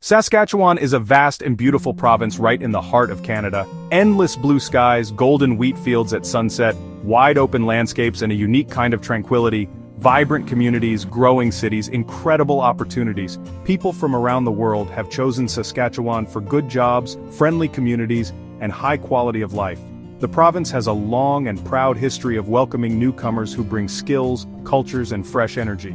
Saskatchewan is a vast and beautiful province right in the heart of Canada. Endless blue skies, golden wheat fields at sunset, wide open landscapes and a unique kind of tranquility, vibrant communities, growing cities, incredible opportunities. People from around the world have chosen Saskatchewan for good jobs, friendly communities, and high quality of life. The province has a long and proud history of welcoming newcomers who bring skills, cultures, and fresh energy.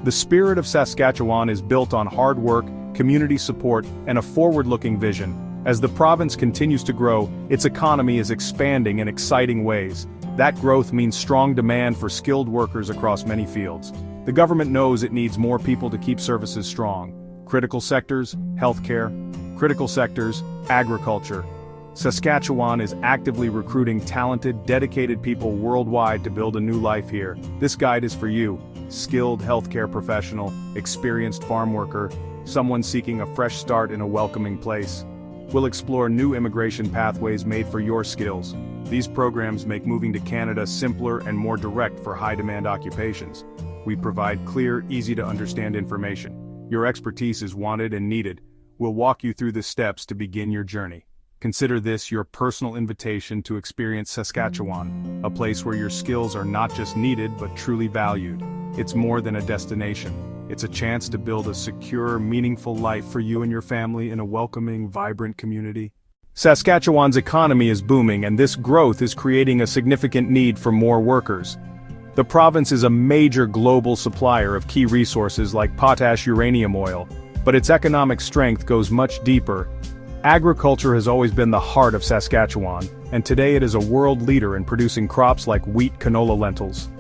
The spirit of Saskatchewan is built on hard work, community support, and a forward-looking vision. As the province continues to grow, its economy is expanding in exciting ways. That growth means strong demand for skilled workers across many fields. The government knows it needs more people to keep services strong. Critical sectors, healthcare. Critical sectors, agriculture. Saskatchewan is actively recruiting talented, dedicated people worldwide to build a new life here. This guide is for you, skilled healthcare professional, experienced farm worker, someone seeking a fresh start in a welcoming place. We'll explore new immigration pathways made for your skills. These programs make moving to Canada simpler and more direct for high-demand occupations. We provide clear, easy-to-understand information. Your expertise is wanted and needed. We'll walk you through the steps to begin your journey. Consider this your personal invitation to experience Saskatchewan, a place where your skills are not just needed but truly valued. It's more than a destination. It's a chance to build a secure, meaningful life for you and your family in a welcoming, vibrant community. Saskatchewan's economy is booming, and this growth is creating a significant need for more workers. The province is a major global supplier of key resources like potash uranium oil, but its economic strength goes much deeper. Agriculture has always been the heart of Saskatchewan, and today it is a world leader in producing crops like wheat, canola, lentils.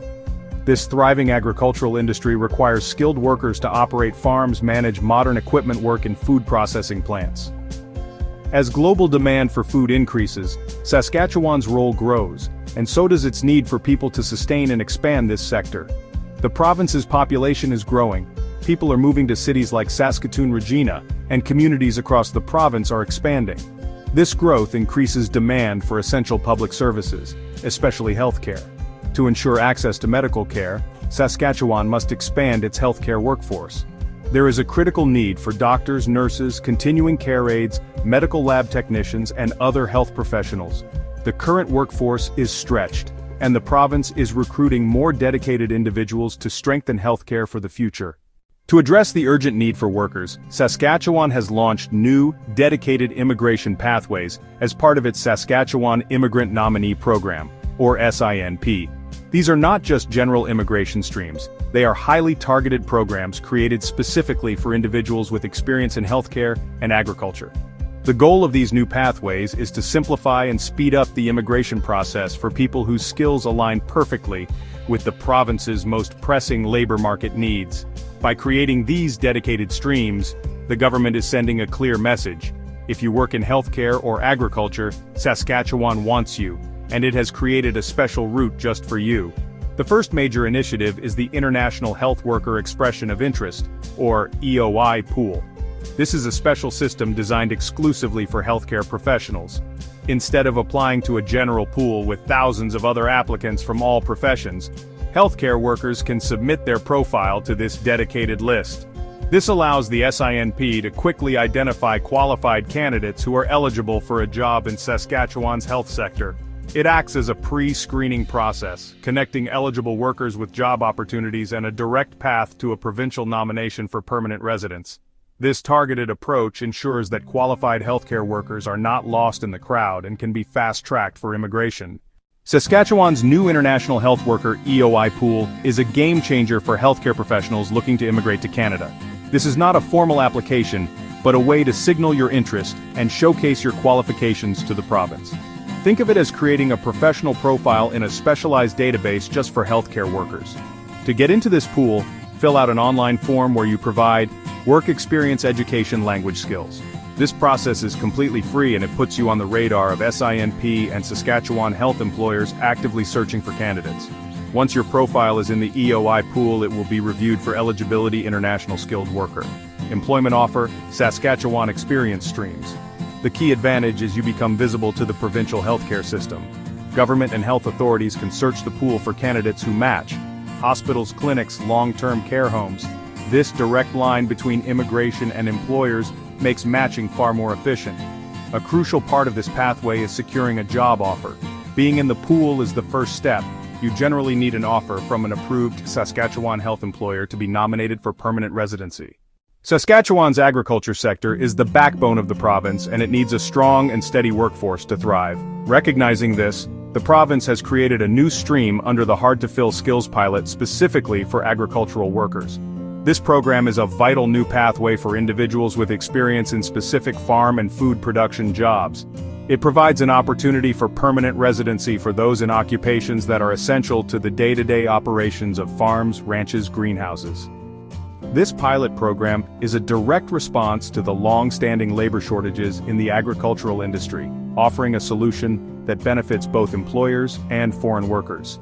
This thriving agricultural industry requires skilled workers to operate farms, manage modern equipment, work in food processing plants. As global demand for food increases, Saskatchewan's role grows, and so does its need for people to sustain and expand this sector. The province's population is growing, people are moving to cities like Saskatoon, Regina, and communities across the province are expanding. This growth increases demand for essential public services, especially healthcare. To ensure access to medical care, Saskatchewan must expand its healthcare workforce. There is a critical need for doctors, nurses, continuing care aides, medical lab technicians, and other health professionals. The current workforce is stretched, and the province is recruiting more dedicated individuals to strengthen healthcare for the future. To address the urgent need for workers, Saskatchewan has launched new, dedicated immigration pathways as part of its Saskatchewan Immigrant Nominee Program, or SINP. These are not just general immigration streams, they are highly targeted programs created specifically for individuals with experience in healthcare and agriculture. The goal of these new pathways is to simplify and speed up the immigration process for people whose skills align perfectly with the province's most pressing labor market needs. By creating these dedicated streams, the government is sending a clear message. If you work in healthcare or agriculture, Saskatchewan wants you, and it has created a special route just for you. The first major initiative is the International Health Worker Expression of Interest, or EOI pool. This is a special system designed exclusively for healthcare professionals. Instead of applying to a general pool with thousands of other applicants from all professions, healthcare workers can submit their profile to this dedicated list. This allows the SINP to quickly identify qualified candidates who are eligible for a job in Saskatchewan's health sector. It acts as a pre-screening process, connecting eligible workers with job opportunities and a direct path to a provincial nomination for permanent residence. This targeted approach ensures that qualified healthcare workers are not lost in the crowd and can be fast-tracked for immigration. Saskatchewan's new International Health Worker EOI pool is a game-changer for healthcare professionals looking to immigrate to Canada. This is not a formal application, but a way to signal your interest and showcase your qualifications to the province. Think of it as creating a professional profile in a specialized database just for healthcare workers. To get into this pool, fill out an online form where you provide work experience, education, language skills. This process is completely free and it puts you on the radar of SINP and Saskatchewan health employers actively searching for candidates. Once your profile is in the EOI pool, it will be reviewed for eligibility international skilled worker. Employment offer, Saskatchewan experience streams. The key advantage is you become visible to the provincial healthcare system. Government and health authorities can search the pool for candidates who match. Hospitals, clinics, long-term care homes. This direct line between immigration and employers makes matching far more efficient. A crucial part of this pathway is securing a job offer. Being in the pool is the first step. You generally need an offer from an approved Saskatchewan health employer to be nominated for permanent residency. Saskatchewan's agriculture sector is the backbone of the province, and it needs a strong and steady workforce to thrive. Recognizing this, the province has created a new stream under the hard-to-fill skills pilot specifically for agricultural workers. This program is a vital new pathway for individuals with experience in specific farm and food production jobs. It provides an opportunity for permanent residency for those in occupations that are essential to the day-to-day operations of farms, ranches, greenhouses. This pilot program is a direct response to the long-standing labor shortages in the agricultural industry, offering a solution that benefits both employers and foreign workers.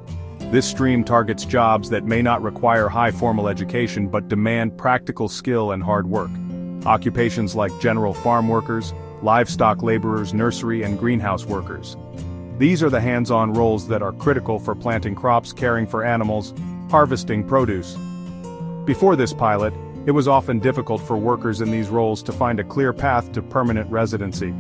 This stream targets jobs that may not require high formal education but demand practical skill and hard work. Occupations like general farm workers, livestock laborers, nursery and greenhouse workers. These are the hands-on roles that are critical for planting crops, caring for animals, harvesting produce. Before this pilot, it was often difficult for workers in these roles to find a clear path to permanent residency.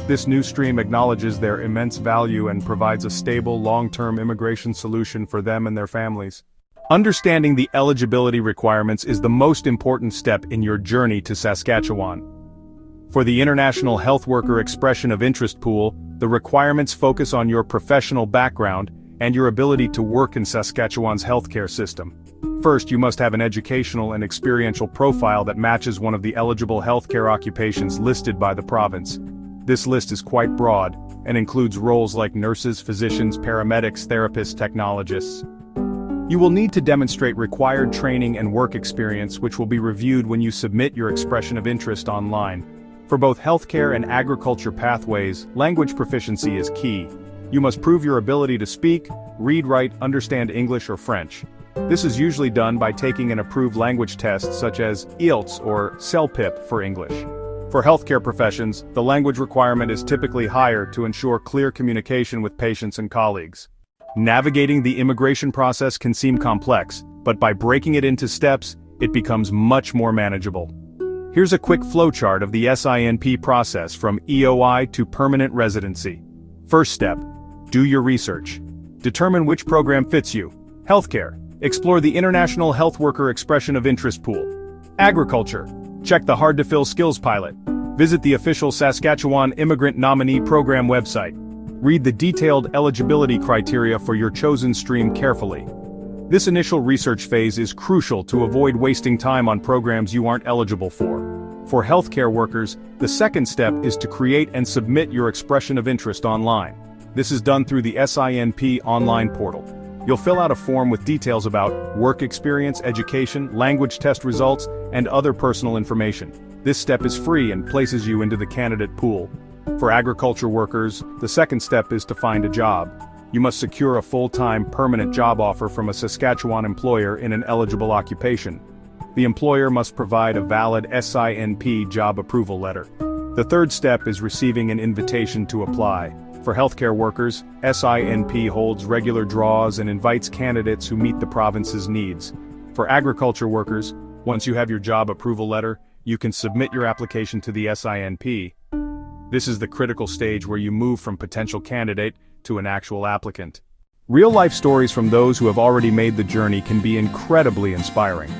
This new stream acknowledges their immense value and provides a stable, long-term immigration solution for them and their families. Understanding the eligibility requirements is the most important step in your journey to Saskatchewan. For the International Health Worker Expression of Interest Pool, the requirements focus on your professional background and your ability to work in Saskatchewan's healthcare system. First, you must have an educational and experiential profile that matches one of the eligible healthcare occupations listed by the province. This list is quite broad, and includes roles like nurses, physicians, paramedics, therapists, technologists. You will need to demonstrate required training and work experience, which will be reviewed when you submit your expression of interest online. For both healthcare and agriculture pathways, language proficiency is key. You must prove your ability to speak, read, write, understand English or French. This is usually done by taking an approved language test such as IELTS or CELPIP for English. For healthcare professions, the language requirement is typically higher to ensure clear communication with patients and colleagues. Navigating the immigration process can seem complex, but by breaking it into steps, it becomes much more manageable. Here's a quick flowchart of the SINP process from EOI to permanent residency. First step, do your research. Determine which program fits you. Healthcare, explore the International Health Worker Expression of Interest Pool. Agriculture, check the hard-to-fill skills pilot. Visit the official Saskatchewan Immigrant Nominee Program website. Read the detailed eligibility criteria for your chosen stream carefully. This initial research phase is crucial to avoid wasting time on programs you aren't eligible for. For healthcare workers, the second step is to create and submit your expression of interest online. This is done through the SINP online portal. You'll fill out a form with details about work experience, education, language test results, and other personal information. This step is free and places you into the candidate pool. For agriculture workers, the second step is to find a job. You must secure a full-time permanent job offer from a Saskatchewan employer in an eligible occupation. The employer must provide a valid SINP job approval letter. The third step is receiving an invitation to apply. For healthcare workers, SINP holds regular draws and invites candidates who meet the province's needs. For agriculture workers, once you have your job approval letter, you can submit your application to the SINP. This is the critical stage where you move from potential candidate to an actual applicant. Real-life stories from those who have already made the journey can be incredibly inspiring.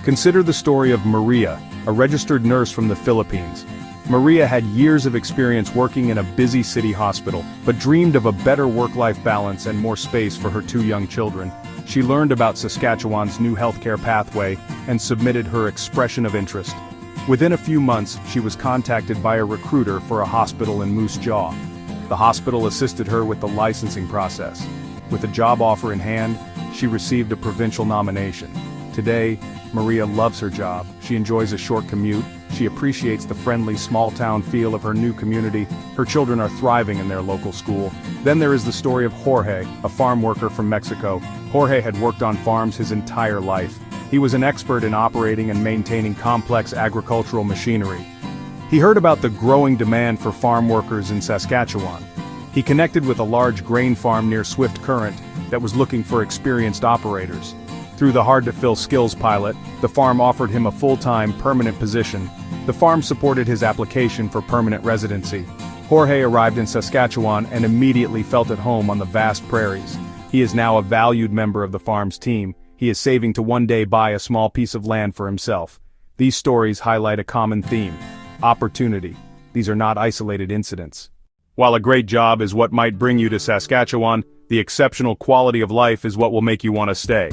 Consider the story of Maria, a registered nurse from the Philippines. Maria had years of experience working in a busy city hospital, but dreamed of a better work-life balance and more space for her two young children. She learned about Saskatchewan's new healthcare pathway and submitted her expression of interest. Within a few months, she was contacted by a recruiter for a hospital in Moose Jaw. The hospital assisted her with the licensing process. With a job offer in hand, she received a provincial nomination. Today, Maria loves her job. She enjoys a short commute. She appreciates the friendly, small-town feel of her new community. Her children are thriving in their local school. Then there is the story of Jorge, a farm worker from Mexico. Jorge had worked on farms his entire life. He was an expert in operating and maintaining complex agricultural machinery. He heard about the growing demand for farm workers in Saskatchewan. He connected with a large grain farm near Swift Current that was looking for experienced operators. Through the hard-to-fill skills pilot, the farm offered him a full-time, permanent position. The farm supported his application for permanent residency. Jorge arrived in Saskatchewan and immediately felt at home on the vast prairies. He is now a valued member of the farm's team. He is saving to one day buy a small piece of land for himself. These stories highlight a common theme: opportunity. These are not isolated incidents. While a great job is what might bring you to Saskatchewan, the exceptional quality of life is what will make you want to stay.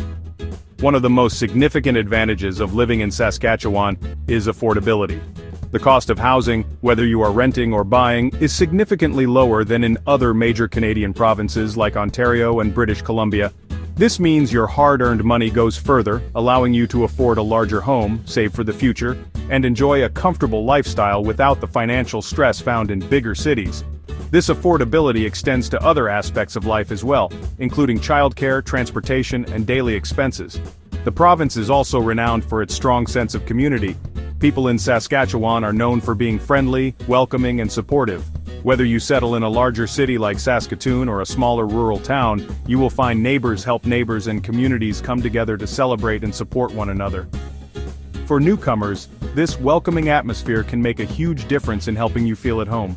One of the most significant advantages of living in Saskatchewan is affordability. The cost of housing, whether you are renting or buying, is significantly lower than in other major Canadian provinces like Ontario and British Columbia. This means your hard-earned money goes further, allowing you to afford a larger home, save for the future, and enjoy a comfortable lifestyle without the financial stress found in bigger cities. This affordability extends to other aspects of life as well, including childcare, transportation, and daily expenses. The province is also renowned for its strong sense of community. People in Saskatchewan are known for being friendly, welcoming, and supportive. Whether you settle in a larger city like Saskatoon or a smaller rural town, you will find neighbors help neighbors and communities come together to celebrate and support one another. For newcomers, this welcoming atmosphere can make a huge difference in helping you feel at home.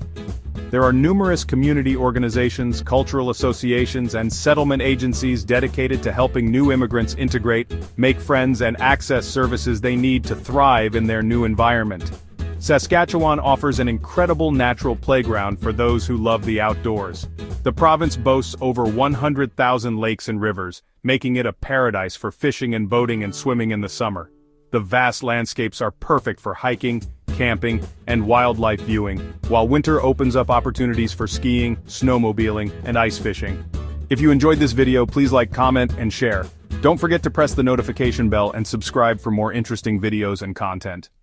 There are numerous community organizations, cultural associations, and settlement agencies dedicated to helping new immigrants integrate, make friends, and access services they need to thrive in their new environment. Saskatchewan offers an incredible natural playground for those who love the outdoors. The province boasts over 100,000 lakes and rivers, making it a paradise for fishing and boating and swimming in the summer. The vast landscapes are perfect for hiking, camping, and wildlife viewing, while winter opens up opportunities for skiing, snowmobiling, and ice fishing. If you enjoyed this video, please like, comment, and share. Don't forget to press the notification bell and subscribe for more interesting videos and content.